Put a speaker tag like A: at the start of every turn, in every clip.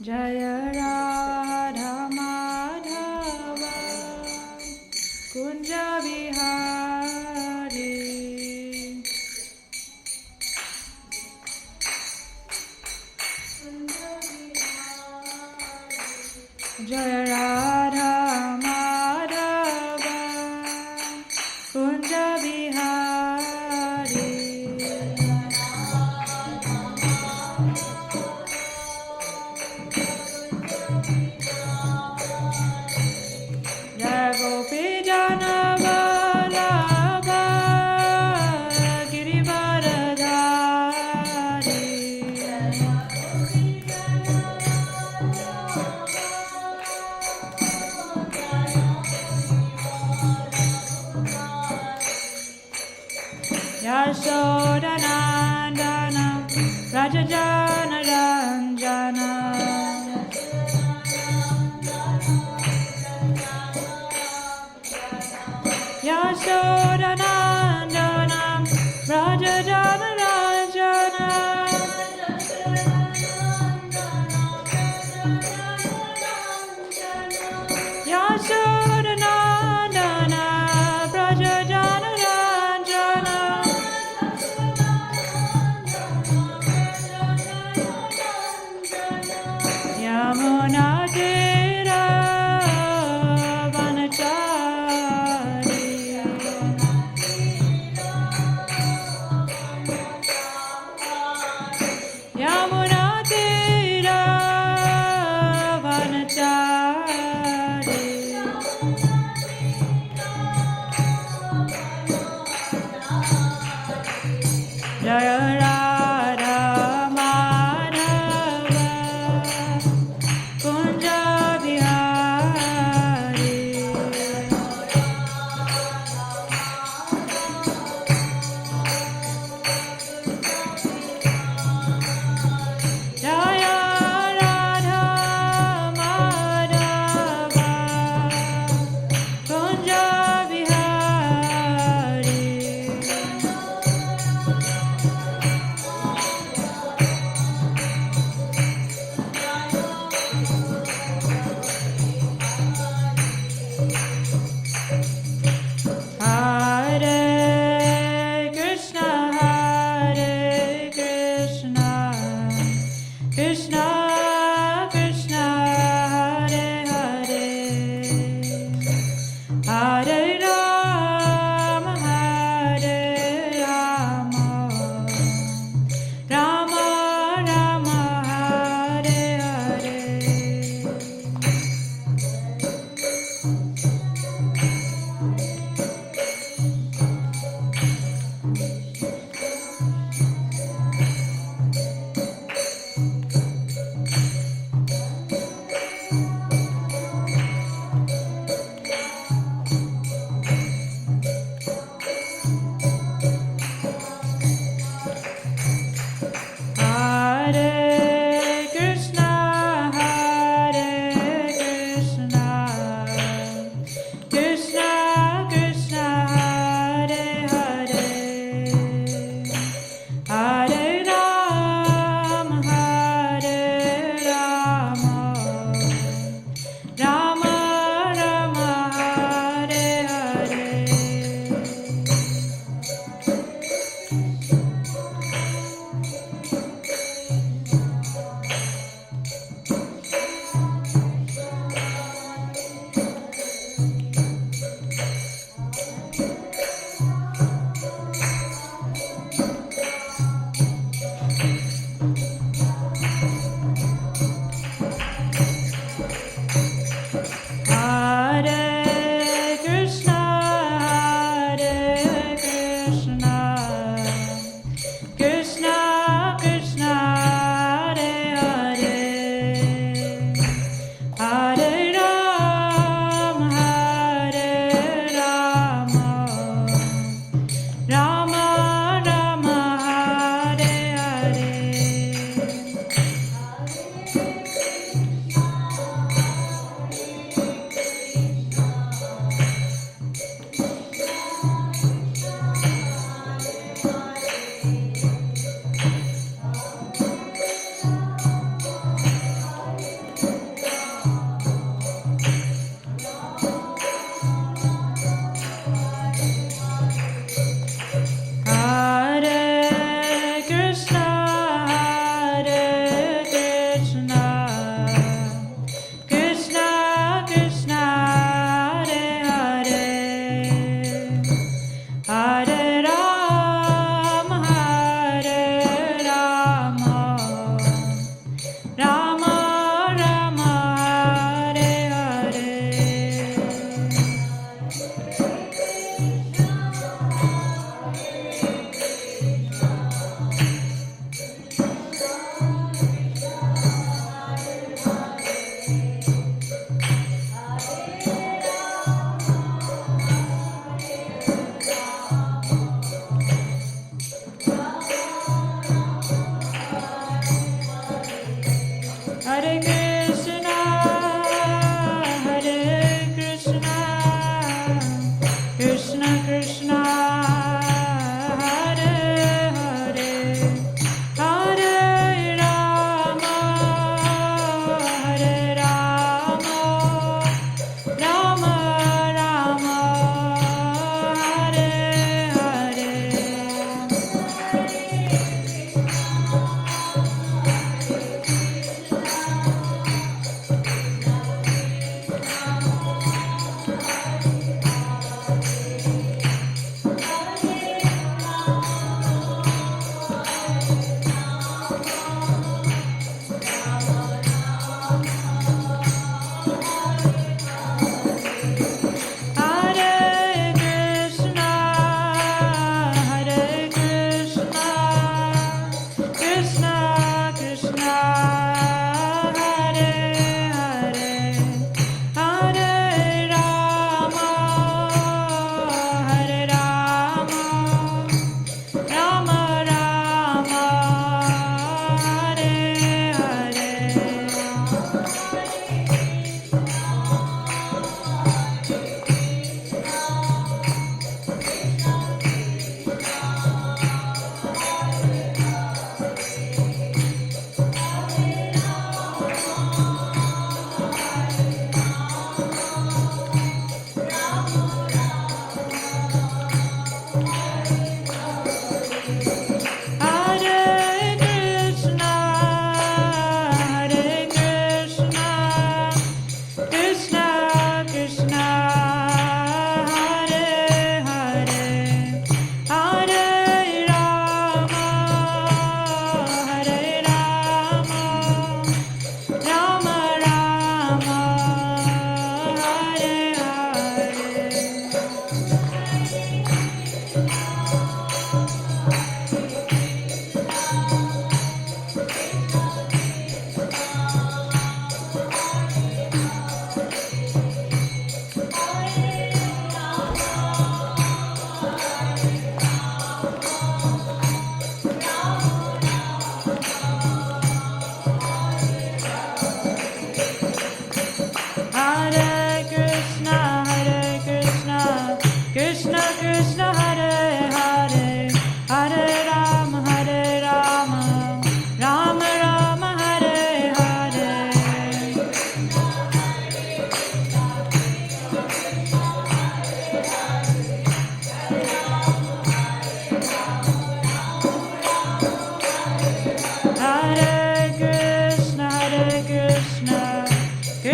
A: Jaya Radha Madhava Kunja Vihari Jaya Radha Madhava Kunja Vihari Jaya Gopi Jana Vallabha Girivaradhari Yashodanandana Rajajana Ranjana Yashodanandana Rajajana Ranjana Yashodanandana Rajajana Ranjana Yamuna Tira Vanachari Yamuna Tira Vanachari Jaya Radha Madhava Kunja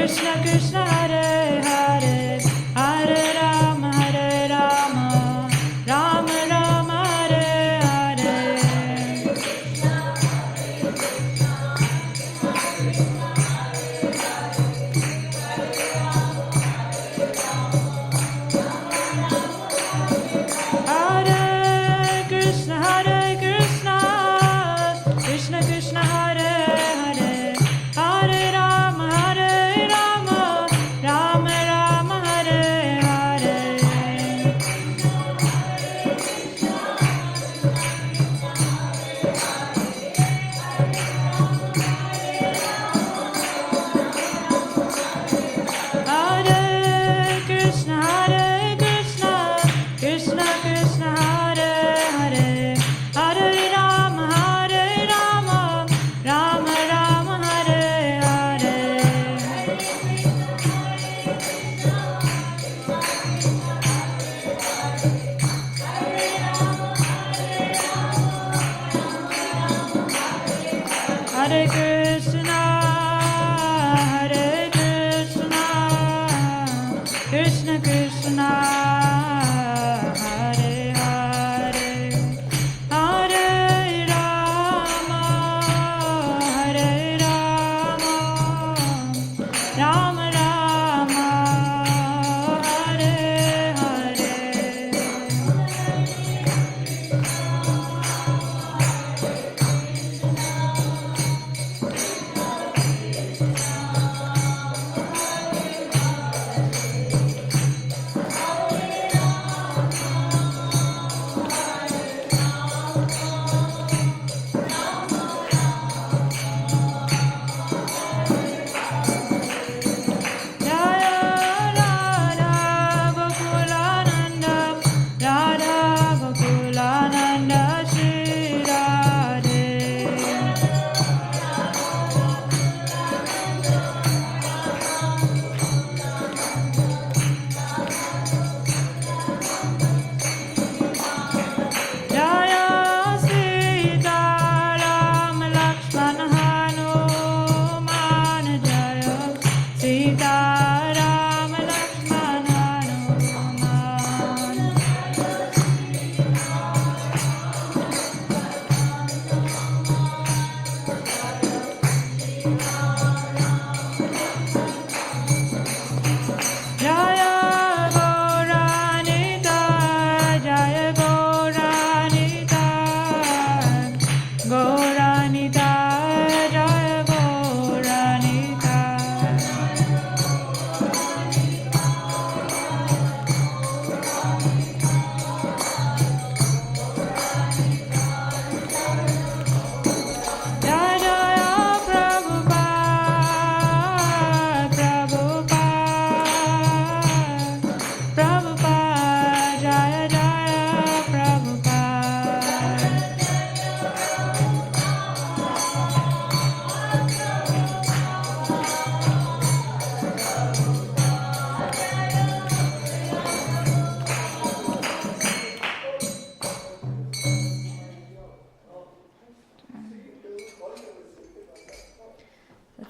A: Krishna Krishna Hare Hare, Hare Rama Rama Rama Hare Hare. Hare Krishna Krishna Krishna Hare Hare, Hare Rama Rama Rama Hare Hare. Hare Krishna Krishna Krishna Hare Hare, Hare Rama Rama Rama Hare Hare. Hare Krishna Krishna Krishna Hare Hare, Hare Rama Rama Rama Hare Hare.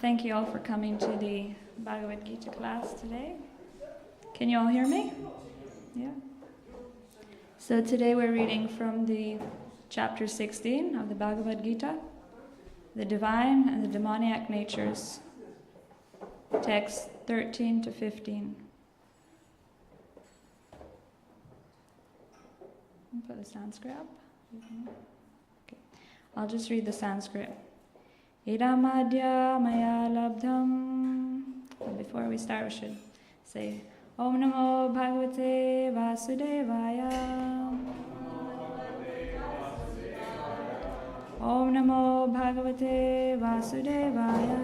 A: Thank you all for coming to the Bhagavad Gita class today. Can you all hear me? Yeah. So today we're reading from the chapter 16 of the Bhagavad Gita, the divine and the demoniac natures, text 13 to 15. Put the Sanskrit up. Okay. I'll just read the Sanskrit. Idamadya maya labdham. Before we start, we should say Om Namo Bhagavate Vasudevaya. Om Namo Bhagavate Vasudevaya.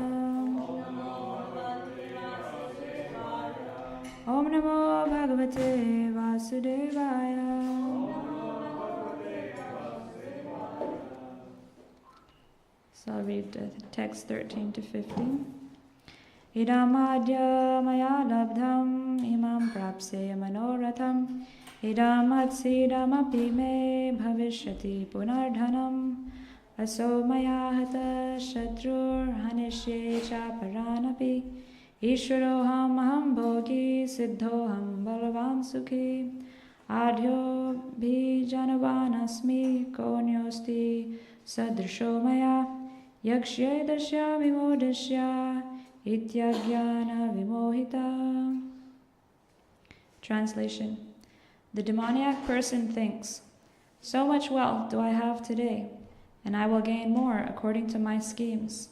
A: Om Namo Bhagavate Vasudevaya. So I'll read the text 13 to 15. Idamadya maya labdham imam prapse manoratham idamatsidamapi me bhavishyati punardhanam aso maya hata shatrur hanishye cha paranapi Ishvaroham aham bhogi siddhoham balavan sukhi adhyo bhijanavanasmi konyosti sadrisho maya yakshya dasya vimodasya ityagyana vimohita. Translation. The demoniac person thinks, so much wealth do I have today, and I will gain more according to my schemes.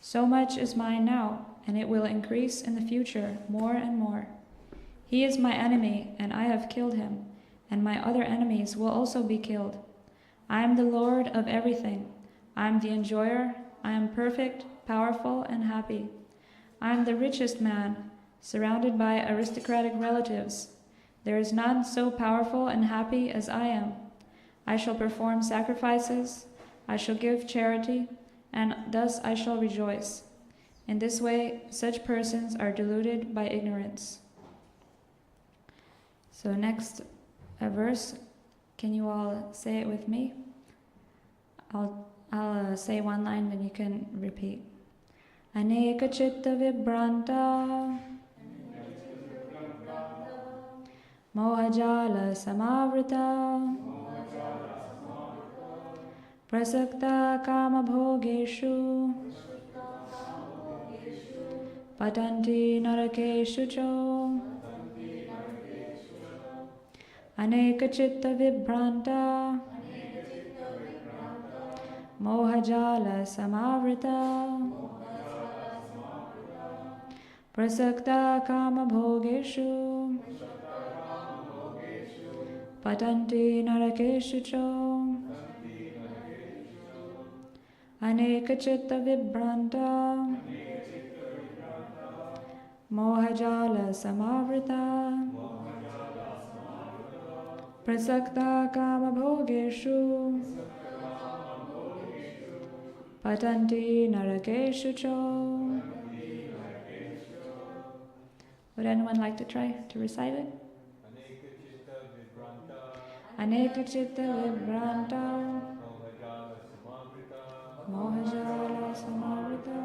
A: So much is mine now, and it will increase in the future more and more. He is my enemy, and I have killed him, and my other enemies will also be killed. I am the Lord of everything. I am the enjoyer. I am perfect, powerful, and happy. I am the richest man, surrounded by aristocratic relatives. There is none so powerful and happy as I am. I shall perform sacrifices, I shall give charity, and thus I shall rejoice. In this way, such persons are deluded by ignorance. So next verse, can you all say it with me? I'll say one line, then you can repeat. Aneka chitta vibranta mohajala samavrita prasakta kama bhogeshu patanti narakeshu cho aneka chitta vibranta mohajala samavrita prasakta kama bhogeshu patanti narakeshu cho aneka chitta vibranta mohajala samavrita prasakta kama bhogeshu patanti narakeshu cho. Would anyone like to try to recite it? Aneka chitta vibranta mohajala samavrita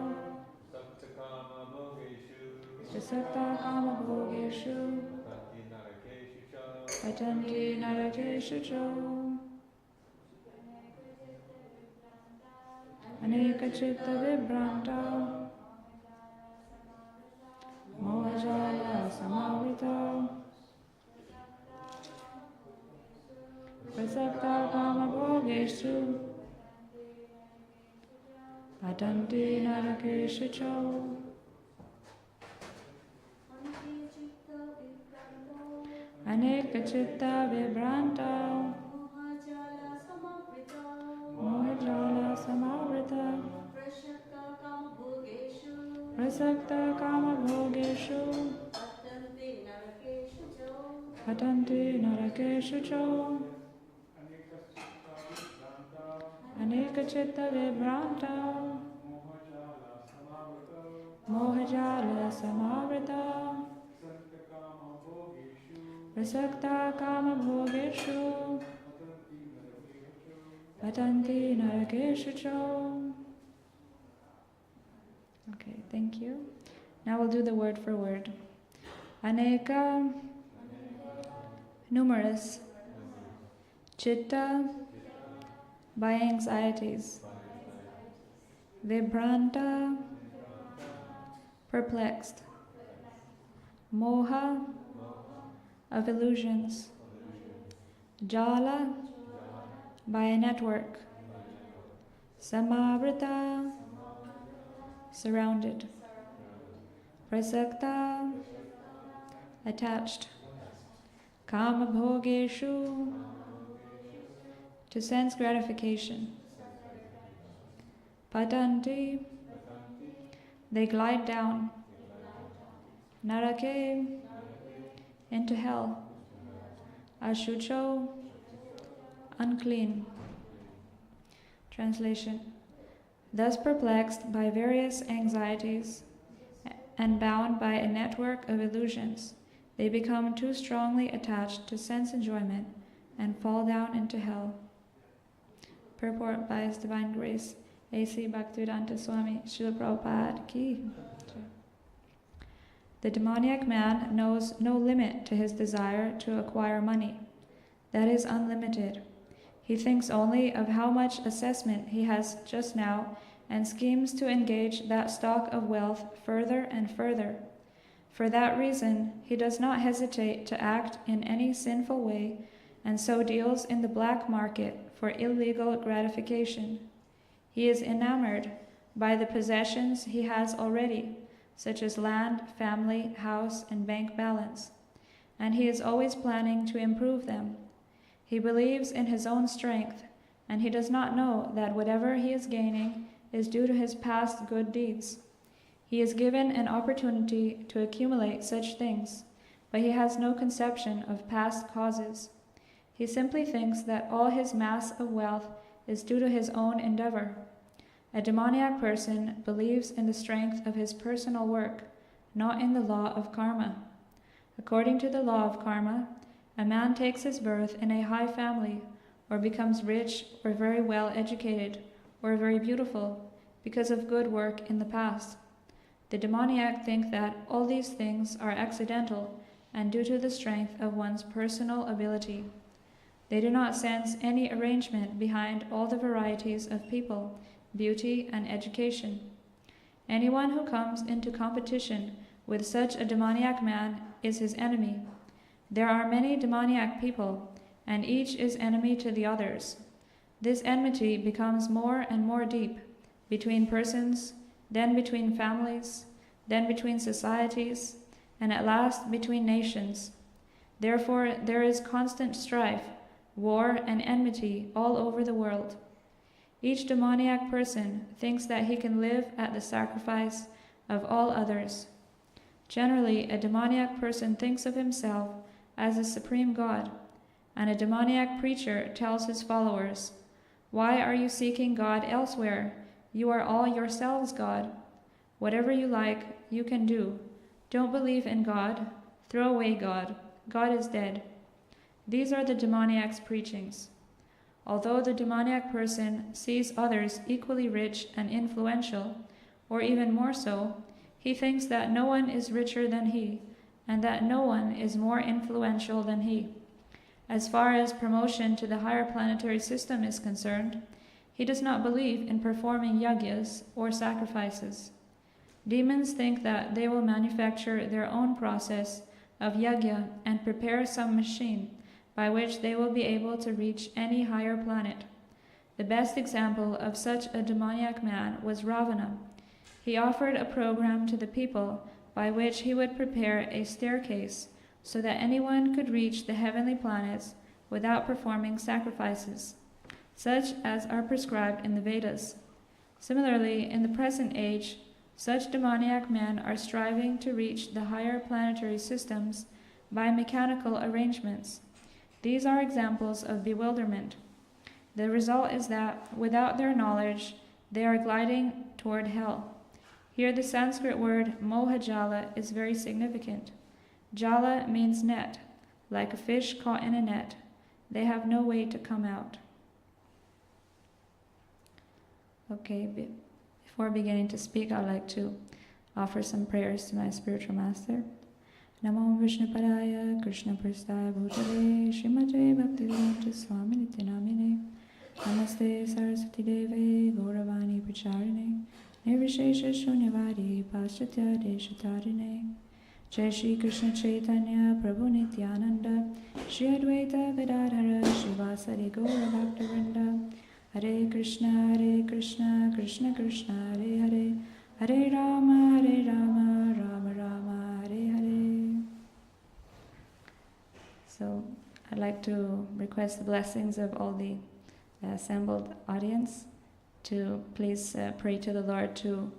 A: prasakta kama bhogeshu patanti narakeshu cho aneka chitta vibranta mohajala samavrita prasakta kama bhogeshu patanti narakeshu cho aneka chitta vibranta mohajala samavrita prasakta kama bhogeshu patanti narakeshu cho aneka chitta vibranta mohajala samavrita prasakta kama bhogeshu patanti narakeshu cho. Okay, thank you. Now we'll do the word for word. Aneka, numerous. Chitta, by anxieties. Vibranta, perplexed. Moha, of illusions. Jala, by a network. Samavrita, surrounded. Prasakta, attached. Kama bhogeshu, to sense gratification. Patanti, they glide down. Narake, into hell. Ashucho, unclean. Translation. Thus perplexed by various anxieties and bound by a network of illusions, they become too strongly attached to sense enjoyment and fall down into hell. Purport by His Divine Grace, A.C. Bhaktivedanta Swami, Srila Prabhupada Ki. The demoniac man knows no limit to his desire to acquire money. That is unlimited. He thinks only of how much assessment he has just now and schemes to engage that stock of wealth further and further. For that reason, he does not hesitate to act in any sinful way and so deals in the black market for illegal gratification. He is enamored by the possessions he has already, such as land, family, house, and bank balance, and he is always planning to improve them. He believes in his own strength, and he does not know that whatever he is gaining is due to his past good deeds. He is given an opportunity to accumulate such things, but he has no conception of past causes. He simply thinks that all his mass of wealth is due to his own endeavor. A demoniac person believes in the strength of his personal work, not in the law of karma. According to the law of karma, a man takes his birth in a high family, or becomes rich, or very well educated, or very beautiful, because of good work in the past. The demoniac think that all these things are accidental and due to the strength of one's personal ability. They do not sense any arrangement behind all the varieties of people, beauty, and education. Anyone who comes into competition with such a demoniac man is his enemy. There are many demoniac people, and each is enemy to the others. This enmity becomes more and more deep, between persons, then between families, then between societies, and at last between nations. Therefore, there is constant strife, war, and enmity all over the world. Each demoniac person thinks that he can live at the sacrifice of all others. Generally, a demoniac person thinks of himself as a supreme God, and a demoniac preacher tells his followers, "Why are you seeking God elsewhere? You are all yourselves God. Whatever you like, you can do. Don't believe in God. Throw away God. God is dead." These are the demoniac's preachings. Although the demoniac person sees others equally rich and influential, or even more so, he thinks that no one is richer than he, and that no one is more influential than he. As far as promotion to the higher planetary system is concerned, he does not believe in performing yagyas or sacrifices. Demons think that they will manufacture their own process of yagya and prepare some machine by which they will be able to reach any higher planet. The best example of such a demoniac man was Ravana. He offered a program to the people by which he would prepare a staircase so that anyone could reach the heavenly planets without performing sacrifices, such as are prescribed in the Vedas. Similarly, in the present age, such demoniac men are striving to reach the higher planetary systems by mechanical arrangements. These are examples of bewilderment. The result is that, without their knowledge, they are gliding toward hell. Here the Sanskrit word mohajala is very significant. Jala means net, like a fish caught in a net. They have no way to come out. Okay, before beginning to speak, I'd like to offer some prayers to my spiritual master. Namo Vishnupadaya Krishna Prasthaya Bhutale Srimate Bhaktivedanta Swami Nityanamine Namaste Saraswati Deve Gauravani Pracharine Nirvishesha Shunyavadi Paschatya Deshatarine Jai Shri Krishna Chaitanya Prabhu Nityananda Shri Advaita Vedadhara Shivasari Gaura Bhaktivinoda Hare Krishna Krishna Krishna Hare Hare Hare Rama Rama Rama Hare Hare. So I'd like to request the blessings of all the assembled audience to please pray to the Lord to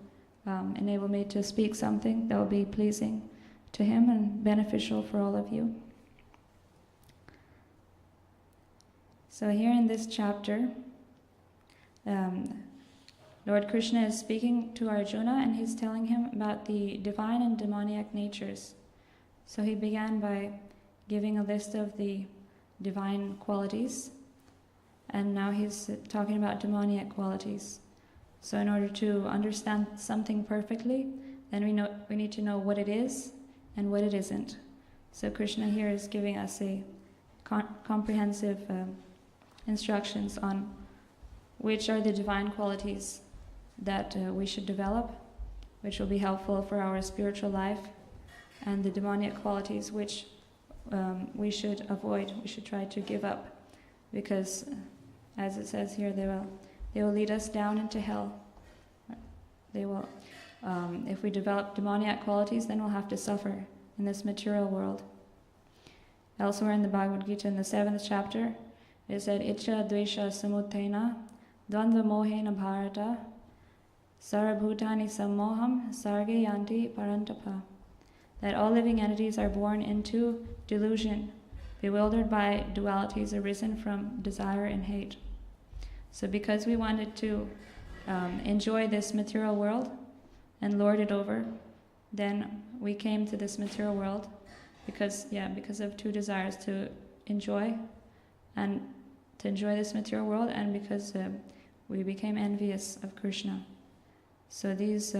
A: enable me to speak something that will be pleasing to Him and beneficial for all of you. So here in this chapter, Lord Krishna is speaking to Arjuna and he's telling him about the divine and demoniac natures. So he began by giving a list of the divine qualities, and now he's talking about demoniac qualities. So in order to understand something perfectly, then we need to know what it is and what it isn't. So Krishna here is giving us a comprehensive instructions on which are the divine qualities that we should develop, which will be helpful for our spiritual life, and the demoniac qualities which we should avoid, we should try to give up, because as it says here, they will lead us down into hell. They will, if we develop demoniac qualities, then we'll have to suffer in this material world. Elsewhere in the Bhagavad Gita, in the 7th chapter, it said, Icha dvesha samutena dvandva mohena bharata sarabhutani sammoham sarge yanti parantapa. That all living entities are born into delusion, bewildered by dualities arisen from desire and hate. So because we wanted to enjoy this material world and lord it over, then we came to this material world because of two desires, to enjoy this material world, and because we became envious of Krishna. So these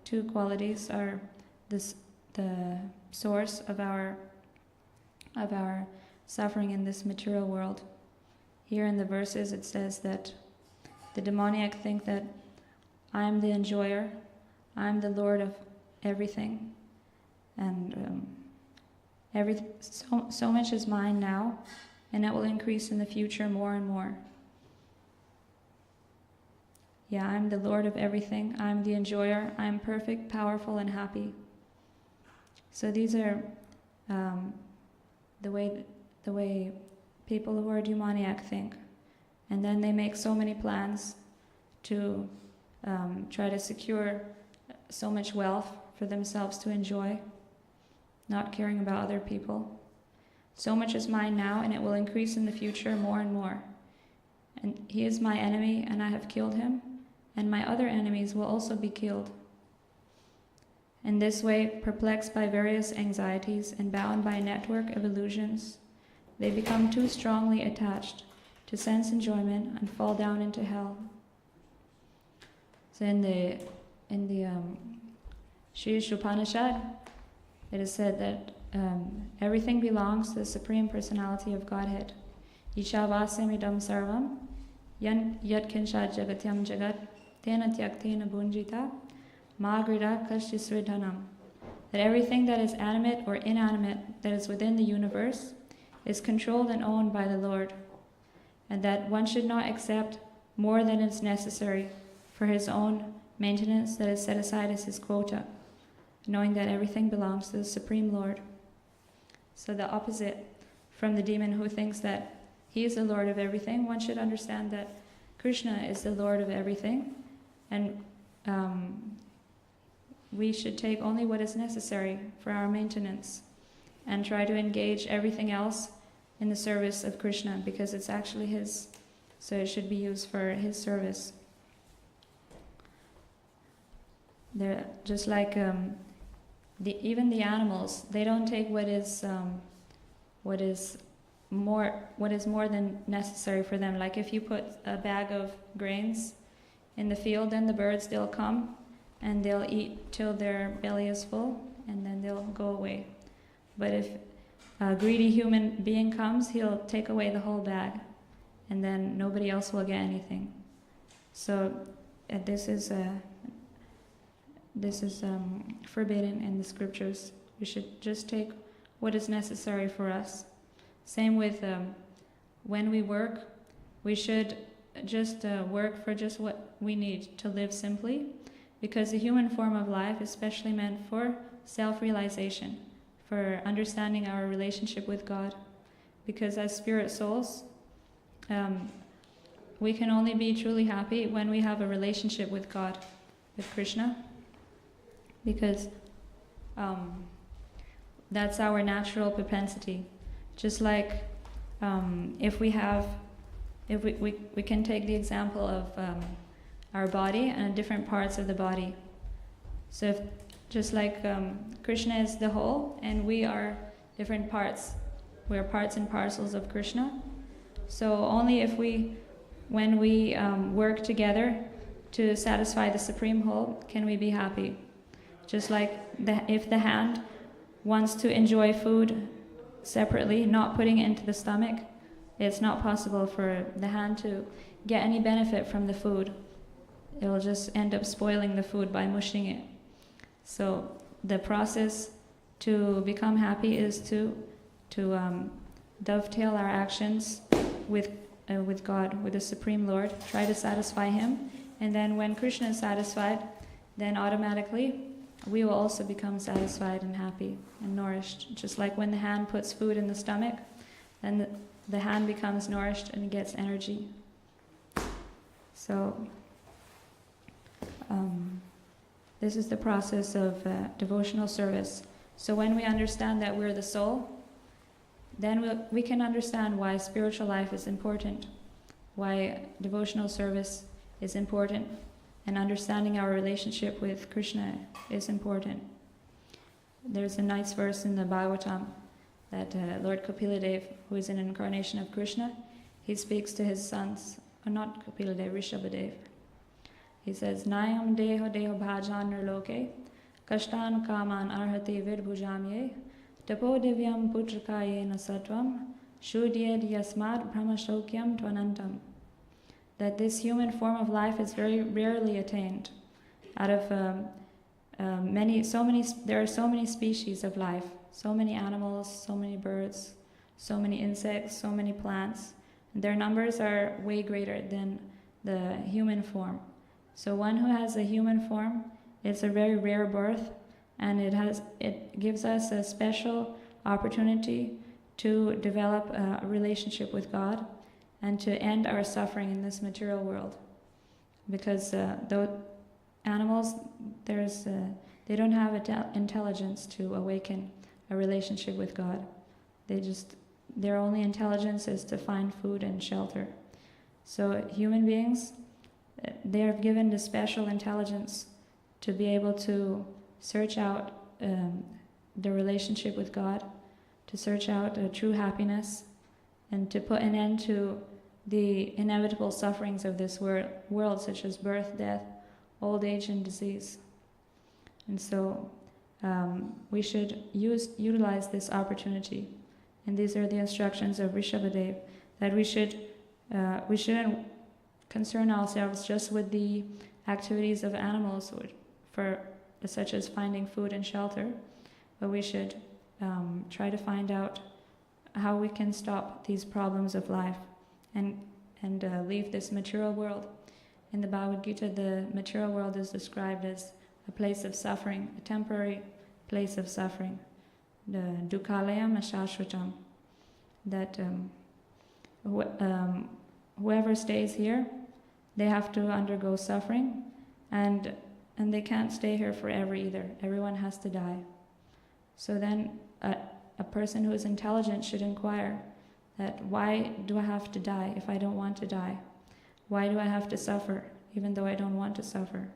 A: two qualities are the source of our suffering in this material world. Here in the verses it says that the demoniac think that I am the enjoyer, I am the Lord of everything, and so much is mine now, and it will increase in the future more and more. Yeah, I'm the Lord of everything, I'm the enjoyer, I'm perfect, powerful, and happy. So these are the way people who are demoniac think. And then they make so many plans to try to secure so much wealth for themselves to enjoy, not caring about other people. So much is mine now, and it will increase in the future more and more. And he is my enemy, and I have killed him, and my other enemies will also be killed. In this way, perplexed by various anxieties and bound by a network of illusions, they become too strongly attached to sense enjoyment and fall down into hell. So in the Sri Upanishad, it is said that everything belongs to the Supreme Personality of Godhead. Ishavasamidam sarvam yat kinshat jagatyam jagat tena tyaktena bhunjita magrida kashisridhanam. That everything that is animate or inanimate that is within the universe is controlled and owned by the Lord, and that one should not accept more than is necessary for his own maintenance that is set aside as his quota, knowing that everything belongs to the Supreme Lord. So the opposite from the demon who thinks that he is the Lord of everything, one should understand that Krishna is the Lord of everything, and we should take only what is necessary for our maintenance and try to engage everything else in the service of Krishna, because it's actually his, so it should be used for his service. They're just like even the animals, they don't take what is more than necessary for them. Like if you put a bag of grains in the field, then the birds, they'll come and they'll eat till their belly is full, and then they'll go away. But if a greedy human being comes, he'll take away the whole bag, and then nobody else will get anything. So this is forbidden in the scriptures. We should just take what is necessary for us. Same with when we work, we should just work for just what we need to live simply, because the human form of life is specially meant for self-realization, for understanding our relationship with God. Because as spirit souls, we can only be truly happy when we have a relationship with God, with Krishna, because that's our natural propensity. Just like if we can take the example of our body and different parts of the body. So if, just like Krishna is the whole and we are different parts, we are parts and parcels of Krishna. So only if when we work together to satisfy the Supreme Whole, can we be happy. Just like if the hand wants to enjoy food separately, not putting it into the stomach, it's not possible for the hand to get any benefit from the food. It will just end up spoiling the food by mushing it. So the process to become happy is to dovetail our actions with God, with the Supreme Lord, try to satisfy Him, and then when Krishna is satisfied, then automatically we will also become satisfied and happy and nourished. Just like when the hand puts food in the stomach, then the hand becomes nourished and gets energy. So this is the process of devotional service. So when we understand that we're the soul, then we can understand why spiritual life is important, why devotional service is important, and understanding our relationship with Krishna is important. There's a nice verse in the Bhagavatam that Lord Kapiladev, who is an incarnation of Krishna, he speaks to his sons, or not Kapiladev, Rishabhadev. He says, Nayam deho deho bhajan nirloke, kashtan kaman arhati virbhujamye, tapo divyam putrakayena satvam, shudyed yasmad brahmashokyam tvanantam. That this human form of life is very rarely attained. Out of there are so many species of life, so many animals, so many birds, so many insects, so many plants. Their numbers are way greater than the human form. So one who has a human form, it's a very rare birth, and it gives us a special opportunity to develop a relationship with God and to end our suffering in this material world. Because the animals, they don't have intelligence to awaken a relationship with God. Their only intelligence is to find food and shelter. So human beings, they are given the special intelligence to be able to search out the relationship with God, to search out true happiness, and to put an end to the inevitable sufferings of this world, such as birth, death, old age, and disease. And so we should utilize this opportunity. And these are the instructions of Rishabhadev, that we shouldn't concern ourselves just with the activities of animals, such as finding food and shelter, but we should try to find out how we can stop these problems of life and leave this material world. In the Bhagavad Gita, the material world is described as a place of suffering, a temporary place of suffering, the dukkhalayam ashashvatam, that whoever stays here, they have to undergo suffering, and they can't stay here forever either. Everyone has to die. So then a person who is intelligent should inquire that why do I have to die if I don't want to die? Why do I have to suffer even though I don't want to suffer?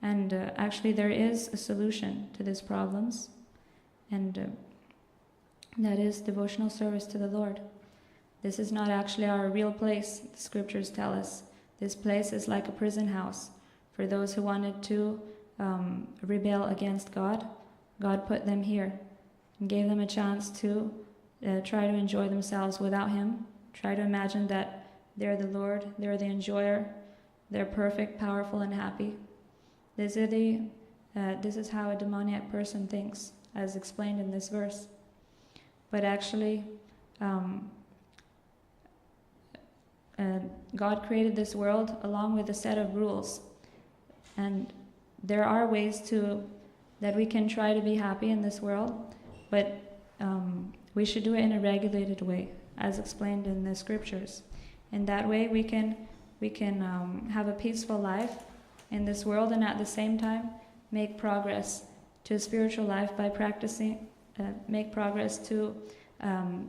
A: And actually there is a solution to these problems, and that is devotional service to the Lord. This is not actually our real place, the scriptures tell us. This place is like a prison house for those who wanted to rebel against God. God put them here and gave them a chance to try to enjoy themselves without Him, try to imagine that they're the Lord, they're the enjoyer, they're perfect, powerful, and happy. This is how a demoniac person thinks, as explained in this verse. But actually, God created this world along with a set of rules, and there are ways that we can try to be happy in this world, but we should do it in a regulated way, as explained in the scriptures. In that way, we can have a peaceful life in this world, and at the same time make progress to spiritual life by practicing, make progress to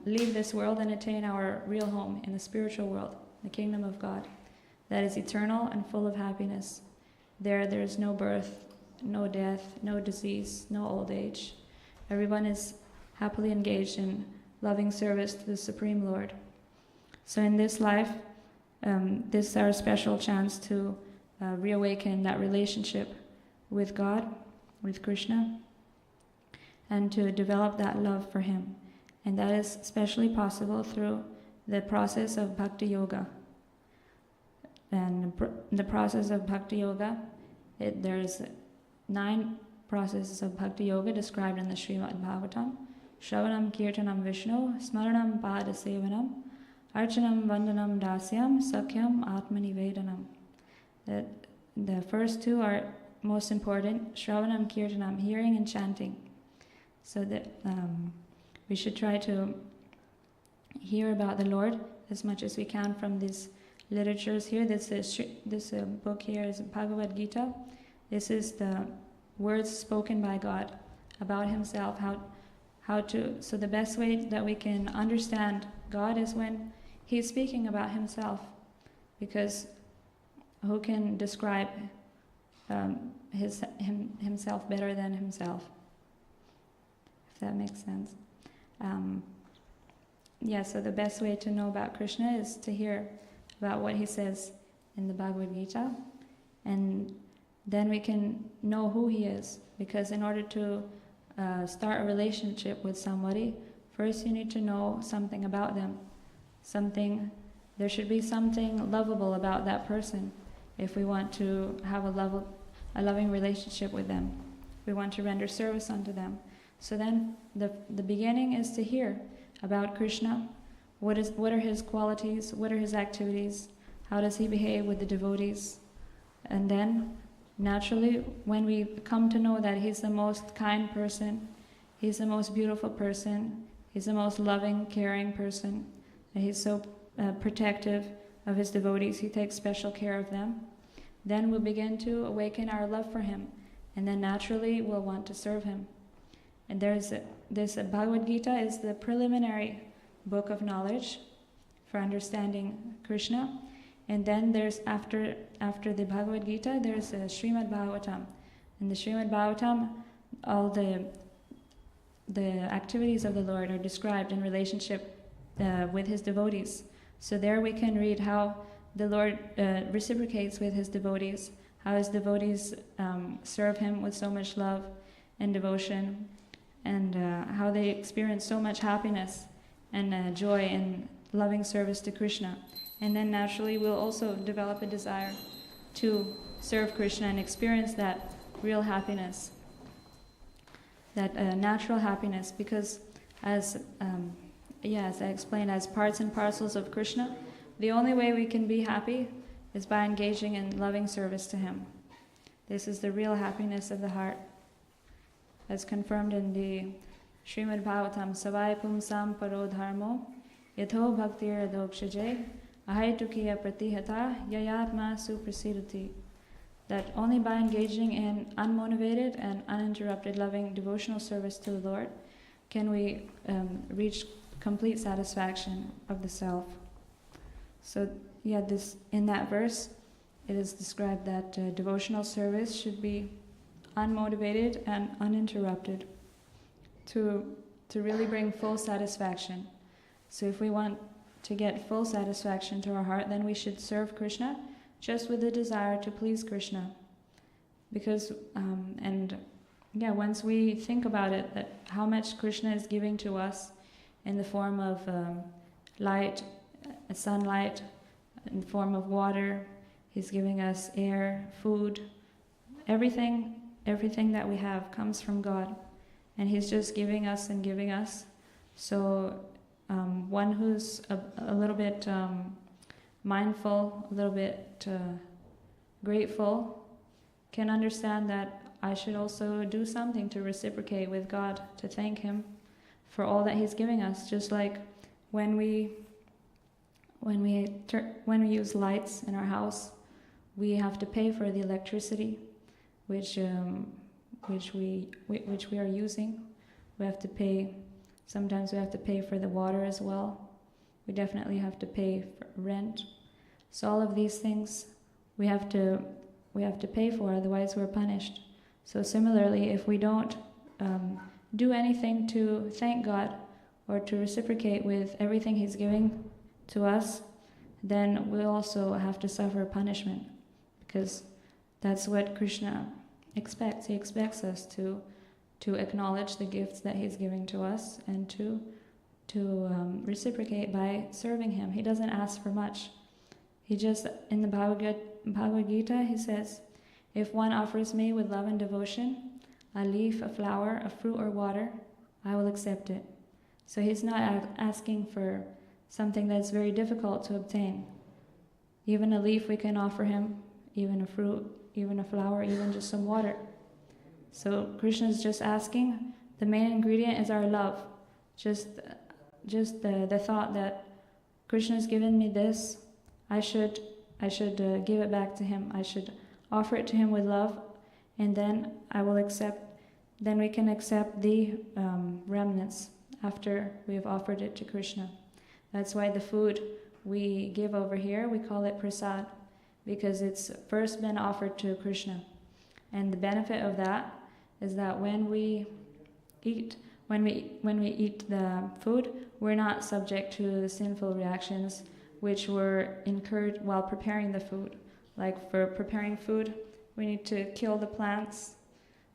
A: leave this world and attain our real home in the spiritual world, the kingdom of God, that is eternal and full of happiness. There's no birth, no death, no disease, no old age. Everyone is happily engaged in loving service to the Supreme Lord. So in this life, this is our special chance to reawaken that relationship with God, with Krishna. and to develop that love for him. And that is especially possible through the process of Bhakti Yoga. And the process of Bhakti Yoga, there's 9 processes of Bhakti Yoga described in the Srimad Bhagavatam. Shravanam Kirtanam Vishnu, Smaranam Pada Sevanam, Archanam Vandanam Dasyam, Sakhyam Atmanivedanam. The first 2 are most important, Shravanam Kirtanam, hearing and chanting. So that we should try to hear about the Lord as much as we can from these literatures here. This book here is Bhagavad Gita. This is the words spoken by God about himself, so the best way that we can understand God is when he's speaking about himself, because who can describe himself better than himself, if that makes sense. So the best way to know about Krishna is to hear about what he says in the Bhagavad Gita, and then we can know who he is, because in order to start a relationship with somebody, first you need to know something about them. There should be something lovable about that person if we want to have a loving relationship with them. We want to render service unto them. So then the beginning is to hear about Krishna. What are his qualities? What are his activities? How does he behave with the devotees? And then naturally, when we come to know that he's the most kind person, he's the most beautiful person, he's the most loving, caring person, and he's so protective of his devotees, he takes special care of them, then we'll begin to awaken our love for him, and then naturally we'll want to serve him. And this Bhagavad Gita is the preliminary book of knowledge for understanding Krishna. And then there's after the Bhagavad Gita, there's a Srimad Bhagavatam. In the Srimad Bhagavatam, all the activities of the Lord are described in relationship with his devotees. So there we can read how the Lord reciprocates with his devotees, how his devotees serve him with so much love and devotion, and how they experience so much happiness and joy in loving service to Krishna. And then naturally we'll also develop a desire to serve Krishna and experience that real happiness, that natural happiness, because as I explained, as parts and parcels of Krishna, the only way we can be happy is by engaging in loving service to him. This is the real happiness of the heart, as confirmed in the Srimad Bhagavatam, Savai Pumsam Paro Dharmo, Yatho Bhaktir Adhokshaje, Ahaitukiya Pratihata, Yayatma Suprasidati. That only by engaging in unmotivated and uninterrupted loving devotional service to the Lord can we reach complete satisfaction of the self. So in that verse, it is described that devotional service should be unmotivated and uninterrupted to really bring full satisfaction. So if we want to get full satisfaction to our heart, then we should serve Krishna just with the desire to please Krishna. Because, once we think about it, that how much Krishna is giving to us in the form of light, sunlight, in the form of water, he's giving us air, food, everything that we have comes from God. And he's just giving us and giving us. So one who's a little bit mindful, a little bit grateful, can understand that I should also do something to reciprocate with God, to thank him for all that he's giving us. Just like when we use lights in our house, we have to pay for the electricity, which we are using. We have to pay. Sometimes we have to pay for the water as well. We definitely have to pay for rent. So all of these things we have to pay for, otherwise we're punished. So similarly, if we don't do anything to thank God or to reciprocate with everything he's giving to us, then we'll also have to suffer punishment, because that's what Krishna expects. He expects us to to acknowledge the gifts that he's giving to us and to reciprocate by serving him. He doesn't ask for much. He just, in the Bhagavad Gita, he says, if one offers me with love and devotion a leaf, a flower, a fruit, or water, I will accept it. So he's not asking for something that's very difficult to obtain. Even a leaf we can offer him, even a fruit, even a flower, even just some water. So Krishna is just asking, the main ingredient is our love. Just the thought that Krishna has given me this, I should give it back to him. I should offer it to him with love, and then I will accept. Then we can accept the remnants after we have offered it to Krishna. That's why the food we give over here, we call it prasad, because it's first been offered to Krishna. And the benefit of that is that when we eat the food, we're not subject to the sinful reactions which were incurred while preparing the food. Like for preparing food, we need to kill the plants,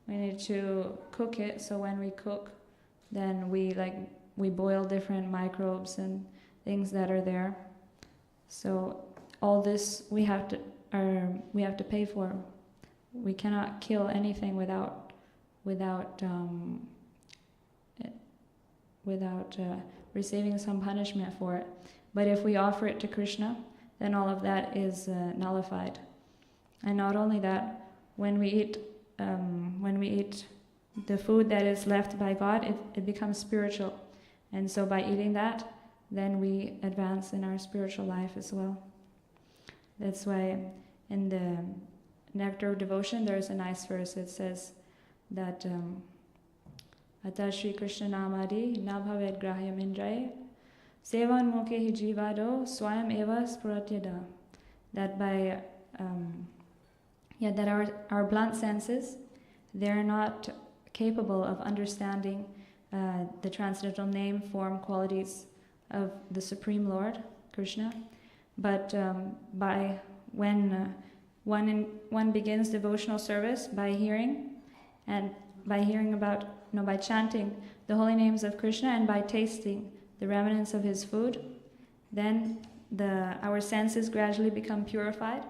A: we need to cook it, so when we cook, then we boil different microbes and things that are there. So all this we have to pay for. We cannot kill anything without receiving some punishment for it. But if we offer it to Krishna, then all of that is nullified. And not only that, when we eat the food that is left by God, it becomes spiritual. And so by eating that, then we advance in our spiritual life as well. That's why in the Nectar of Devotion, there's a nice verse. It says that Ata Shri Krishna Namadi Nabhaved Grahyam Indraye Sevan Mukhe Jivado Swayam Eva Spuratyada. That by that our blunt senses, they're not capable of understanding the transcendental name, form, qualities of the Supreme Lord, Krishna. But when one begins devotional service by hearing by chanting the holy names of Krishna and by tasting the remnants of his food, then our senses gradually become purified,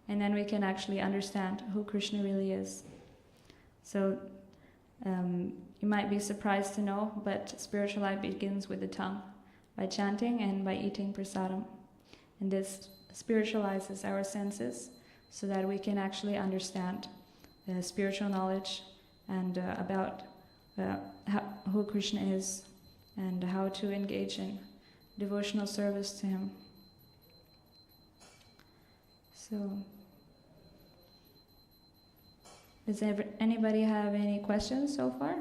A: and then we can actually understand who Krishna really is. So you might be surprised to know, but spiritual life begins with the tongue, by chanting and by eating prasadam. And this spiritualizes our senses so that we can actually understand spiritual knowledge and about who Krishna is and how to engage in devotional service to him. So, does anybody have any questions so far?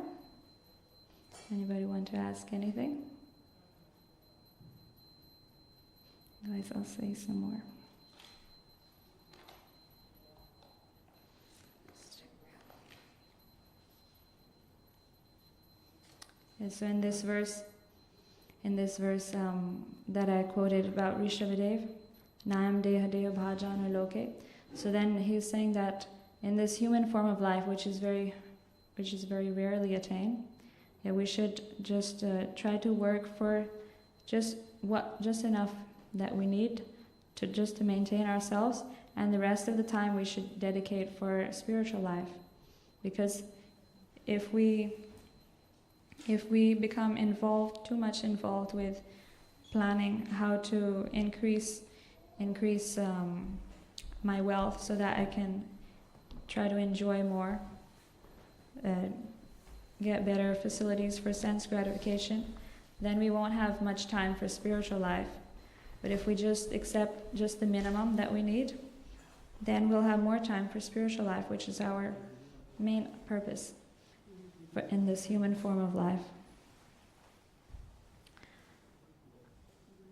A: Anybody want to ask anything? Otherwise, I'll say some more. And so in this verse that I quoted about Rishabhadev, Nayam Deha Deha Bhajana Loke. So then he's saying that in this human form of life, which is very rarely attained, that we should just try to work for just enough that we need to maintain ourselves, and the rest of the time we should dedicate for spiritual life. Because if we become too much involved with planning how to increase my wealth so that I can try to enjoy more, get better facilities for sense gratification, then we won't have much time for spiritual life. But if we just accept just the minimum that we need, then we'll have more time for spiritual life, which is our main purpose in this human form of life.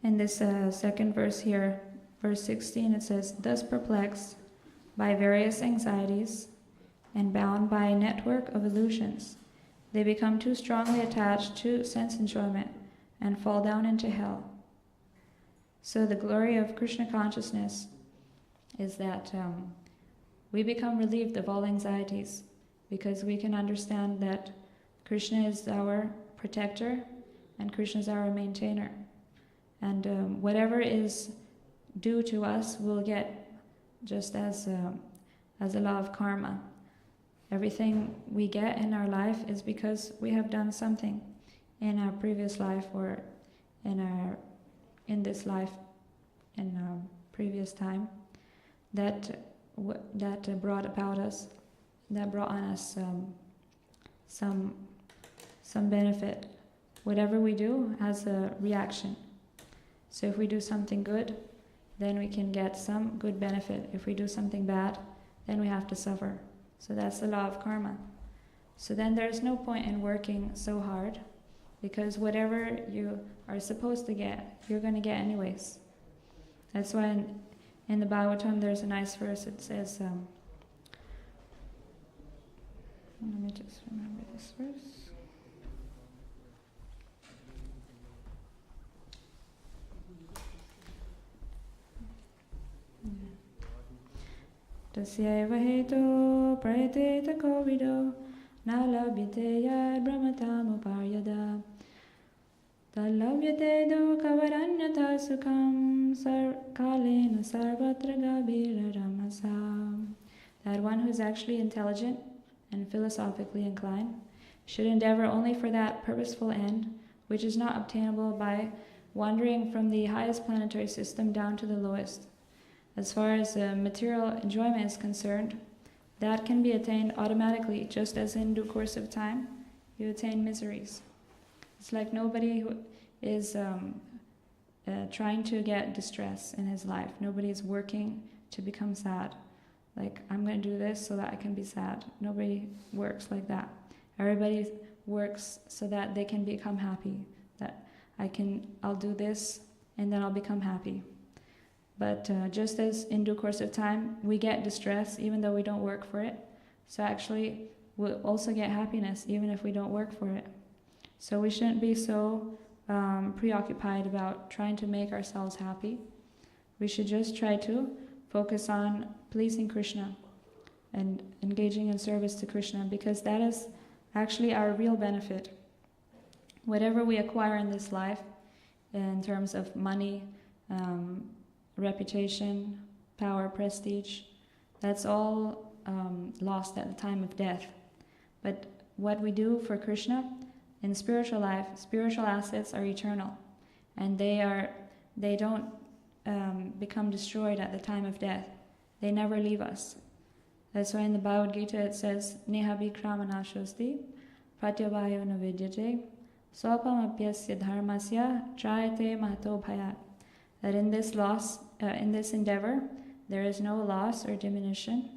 A: In this second verse here, verse 16, it says, thus perplexed by various anxieties and bound by a network of illusions, they become too strongly attached to sense enjoyment and fall down into hell. So the glory of Krishna consciousness is that we become relieved of all anxieties, because we can understand that Krishna is our protector, and Krishna is our maintainer. And whatever is due to us, we'll get, just as a law of karma. Everything we get in our life is because we have done something in our previous life, or in this life, in previous time, that brought about us, that brought on us some benefit. Whatever we do has a reaction. So if we do something good, then we can get some good benefit. If we do something bad, then we have to suffer. So that's the law of karma. So then there's no point in working so hard, because whatever you are supposed to get, you're going to get anyways. That's why in the Bhagavatam there's a nice verse. It says, let me just remember this verse. Tasyaiva heto prayateta kovido na labhyate yad brahmatam uparyada talabhyate do kavaranyata sukham kalena sarvatra gabhira ramasa. That one who is actually intelligent and philosophically inclined should endeavor only for that purposeful end, which is not obtainable by wandering from the highest planetary system down to the lowest. As far as material enjoyment is concerned, that can be attained automatically, just as in due course of time you attain miseries. It's like nobody who is trying to get distress in his life. Nobody is working to become sad. Like, I'm going to do this so that I can be sad. Nobody works like that. Everybody works so that they can become happy. That I'll do this and then I'll become happy. But just as in due course of time, we get distress even though we don't work for it. So actually, we'll also get happiness even if we don't work for it. So we shouldn't be so preoccupied about trying to make ourselves happy. We should just try to focus on pleasing Krishna and engaging in service to Krishna, because that is actually our real benefit. Whatever we acquire in this life, in terms of money, reputation, power, prestige, that's all lost at the time of death. But what we do for Krishna in spiritual life, spiritual assets are eternal, and they don't become destroyed at the time of death. They never leave us. That's why in the Bhagavad Gita it says, Neha vikramanashosti pratyavayo navidyate swapamapyasya dharmasya trayate mahato bhayat. That in this endeavor, there is no loss or diminution,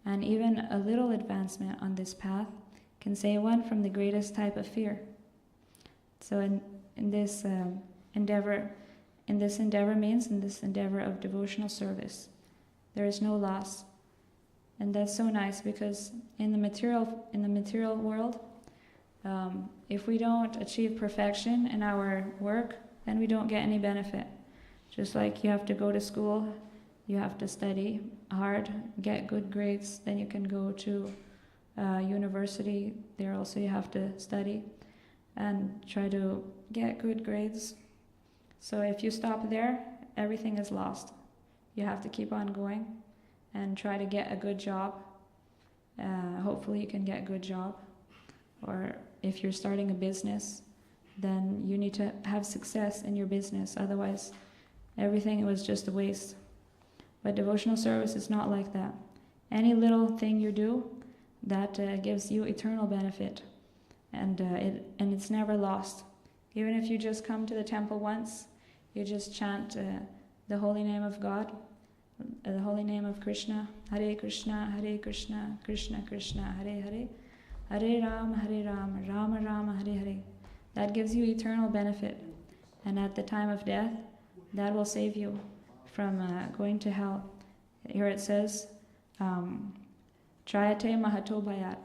A: and even a little advancement on this path can save one from the greatest type of fear. So in this endeavor means in this endeavor of devotional service, there is no loss. And that's so nice, because in the material world, if we don't achieve perfection in our work, then we don't get any benefit. Just like you have to go to school, you have to study hard, get good grades, then you can go to university. There also you have to study and try to get good grades. So if you stop there, everything is lost. You have to keep on going and try to get a good job. Hopefully you can get a good job. Or if you're starting a business, then you need to have success in your business. Otherwise, everything was just a waste. But devotional service is not like that. Any little thing you do, that gives you eternal benefit. And it's never lost. Even if you just come to the temple once, you just chant the holy name of God, the holy name of Krishna, Hare Krishna, Krishna Krishna, Hare Hare, Hare Rama, Rama Rama, Hare Hare. That gives you eternal benefit. And at the time of death, that will save you from going to hell. Here it says, Trayate Mahato Bhayat,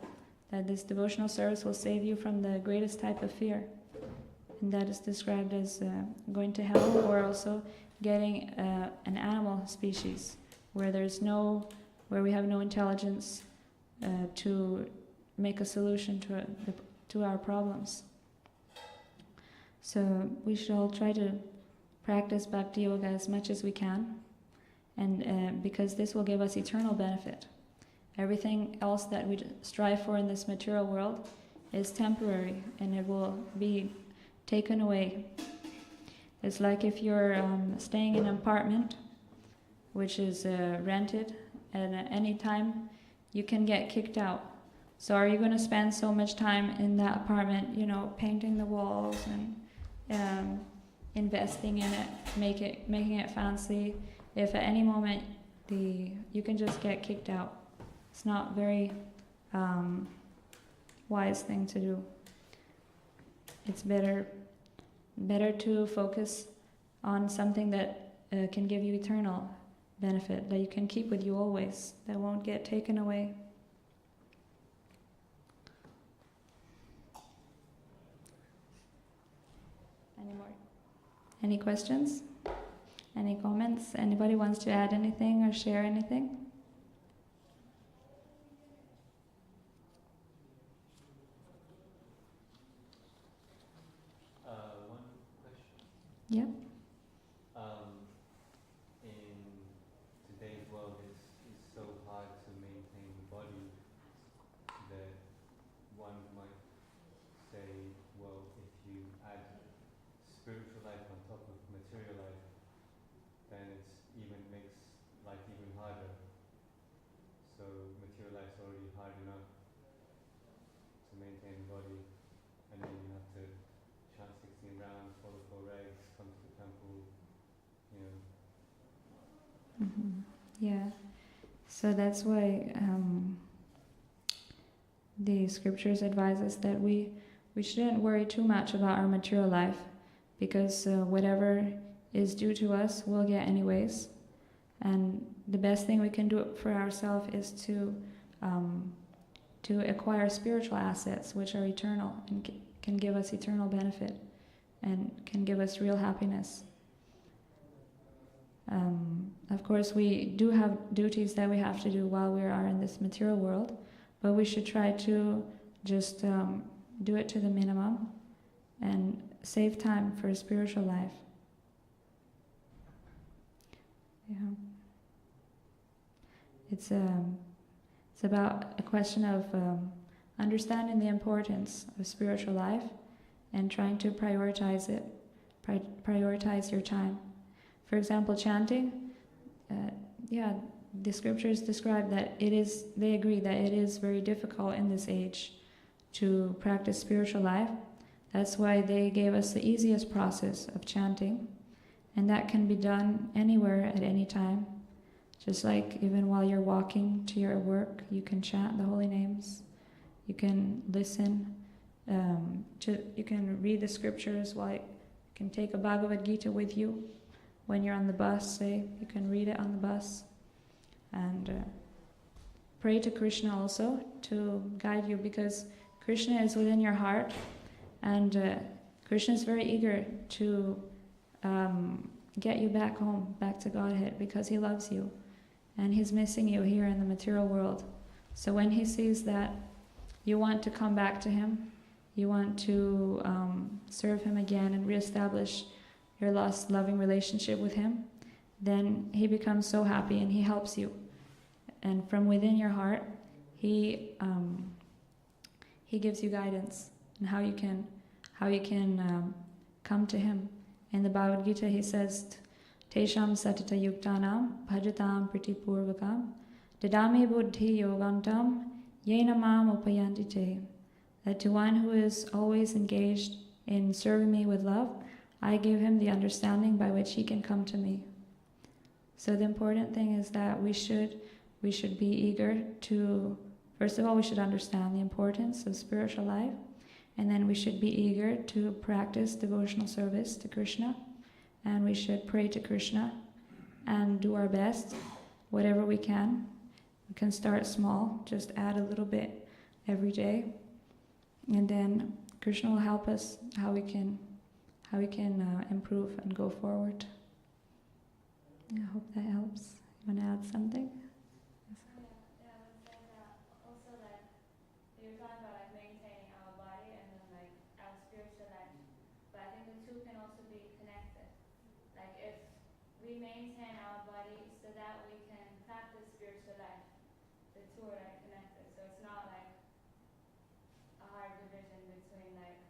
A: that this devotional service will save you from the greatest type of fear. And that is described as going to hell, or also getting an animal species where we have no intelligence to make a solution to our problems. So we should all try to practice Bhakti Yoga as much as we can, and because this will give us eternal benefit. Everything else that we strive for in this material world is temporary, and it will be taken away. It's like if you're staying in an apartment which is rented, and at any time you can get kicked out. So are you going to spend so much time in that apartment, painting the walls and investing in it, making it fancy, if at any moment you can just get kicked out? It's not very wise thing to do. It's better to focus on something that can give you eternal benefit, that you can keep with you always, that won't get taken away. Any questions? Any comments? Anybody wants to add anything or share anything?
B: One question.
A: Yeah.
B: In today's world, it's so hard to maintain the body that one might say, well, if you add spiritual life on top of material life, then it makes life even harder. So material life's already hard enough to maintain the body, and then you have to chant 16 rounds, follow 4 regs, come to the temple,
A: Mm-hmm. Yeah. So that's why the scriptures advise us that we shouldn't worry too much about our material life, because whatever is due to us we'll get anyways, and the best thing we can do for ourselves is to acquire spiritual assets which are eternal and can give us eternal benefit and can give us real happiness. Of course, we do have duties that we have to do while we are in this material world, but we should try to just do it to the minimum and save time for a spiritual life. Yeah. It's about a question of understanding the importance of spiritual life and trying to prioritize it, prioritize your time. For example, chanting, the scriptures describe that they agree that it is very difficult in this age to practice spiritual life. That's why they gave us the easiest process of chanting, and that can be done anywhere at any time. Just like even while you're walking to your work, you can chant the holy names. You can listen, you can read the scriptures, you can take a Bhagavad Gita with you. When you're on the bus, say, you can read it on the bus. And pray to Krishna also to guide you, because Krishna is within your heart, and Krishna is very eager to get you back home, back to Godhead, because he loves you and he's missing you here in the material world. So when he sees that you want to come back to him, you want to serve him again and reestablish your lost loving relationship with him, then he becomes so happy and he helps you. And from within your heart, he gives you guidance on how you can come to him. In the Bhagavad Gita, he says, Tesham satata yuktanam bhajatam PT2obQ dadami buddhi yogantam yena mam upayanti te. That to one who is always engaged in serving me with love, I give him the understanding by which he can come to me. So the important thing is that we should be eager to, first of all, we should understand the importance of spiritual life, and then we should be eager to practice devotional service to Krishna, and we should pray to Krishna and do our best, whatever we can. We can start small, just add a little bit every day, and then Krishna will help us how we can improve and go forward. I hope that helps. You want to add something?
C: Yeah, I would say that also that you're talking about maintaining our body and
A: we maintain our body so that we can practice spiritual life. The two are like connected, so it's not like a hard division between like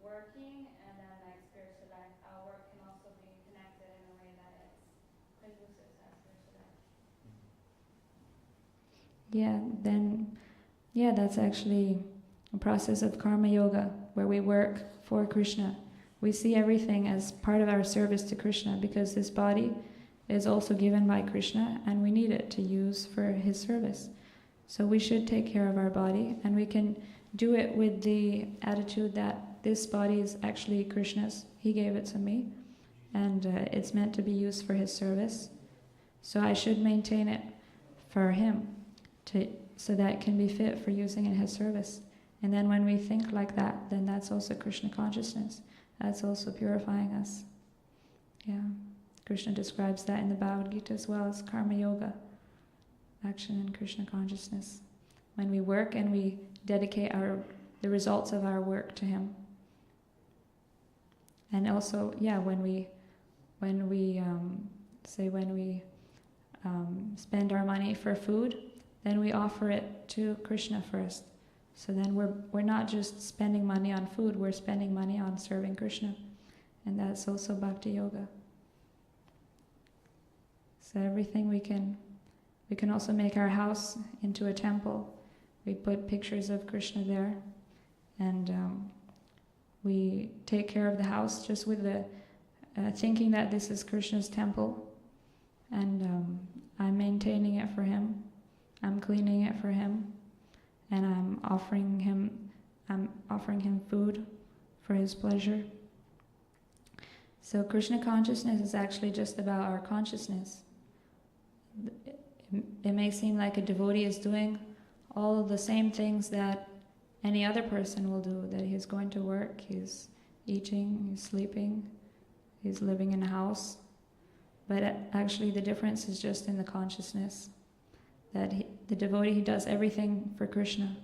A: working and then like spiritual life. Our work can also be connected in a way that it's conducive to our spiritual life. That's actually a process of karma yoga where we work for Krishna. We see everything as part of our service to Krishna because this body is also given by Krishna and we need it to use for his service. So we should take care of our body, and we can do it with the attitude that this body is actually Krishna's. He gave it to me, and it's meant to be used for his service. So I should maintain it for him, so that it can be fit for using in his service. And then when we think like that, then that's also Krishna consciousness. That's also purifying us. Yeah. Krishna describes that in the Bhagavad Gita as well as karma yoga, action in Krishna consciousness. When we work and we dedicate the results of our work to him. And also, when we spend our money for food, then we offer it to Krishna first. So then we're not just spending money on food, we're spending money on serving Krishna. And that's also bhakti yoga. So everything we can also make our house into a temple. We put pictures of Krishna there, and we take care of the house just with the thinking that this is Krishna's temple, and I'm maintaining it for him. I'm cleaning it for him, and I'm offering him food for his pleasure. So Krishna consciousness is actually just about our consciousness. It may seem like a devotee is doing all of the same things that any other person will do, that he's going to work, he's eating, he's sleeping, he's living in a house. But actually the difference is just in the consciousness. That the devotee, he does everything for Krishna.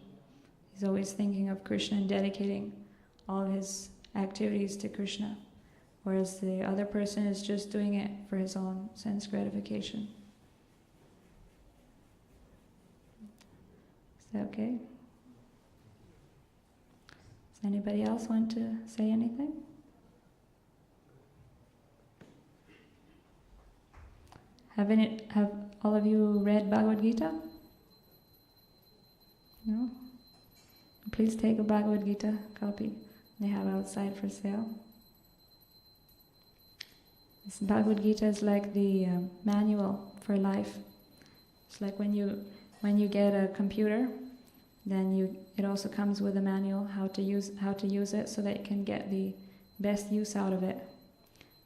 A: He's always thinking of Krishna and dedicating all of his activities to Krishna. Whereas the other person is just doing it for his own sense gratification. Is that okay? Does anybody else want to say anything? Have all of you read Bhagavad Gita? No? Please take a Bhagavad Gita copy. They have outside for sale. This Bhagavad Gita is like the manual for life. It's like when you get a computer, then it also comes with a manual how to use it so that you can get the best use out of it.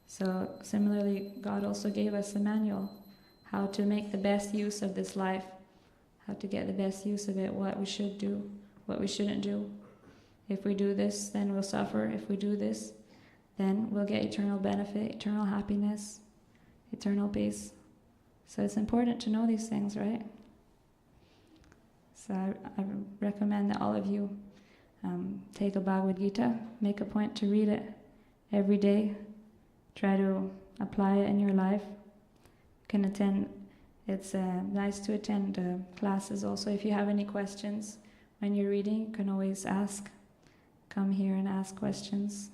A: So similarly, God also gave us a manual how to make the best use of this life, how to get the best use of it, what we should do, what we shouldn't do. If we do this, then we'll suffer. If we do this, then we'll get eternal benefit, eternal happiness, eternal peace. So it's important to know these things, right? So I recommend that all of you take a Bhagavad Gita, make a point to read it every day, try to apply it in your life. You can attend, it's nice to attend classes also. If you have any questions when you're reading, you can always come here and ask questions.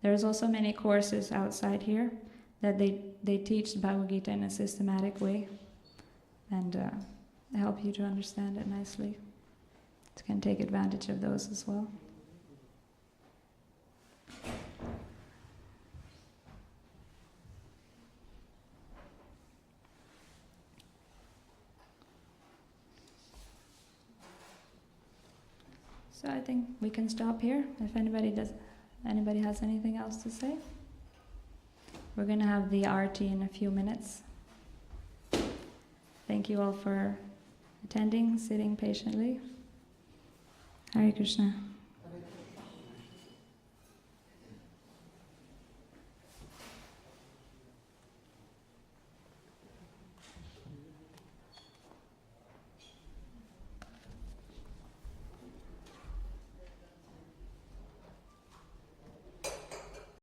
A: There's also many courses outside here that they teach the Bhagavad Gita in a systematic way and help you to understand it nicely. So you can take advantage of those as well. So I think we can stop here. If anybody has anything else to say. We're going to have the arati in a few minutes. Thank you all for attending, sitting patiently. Hare Krishna.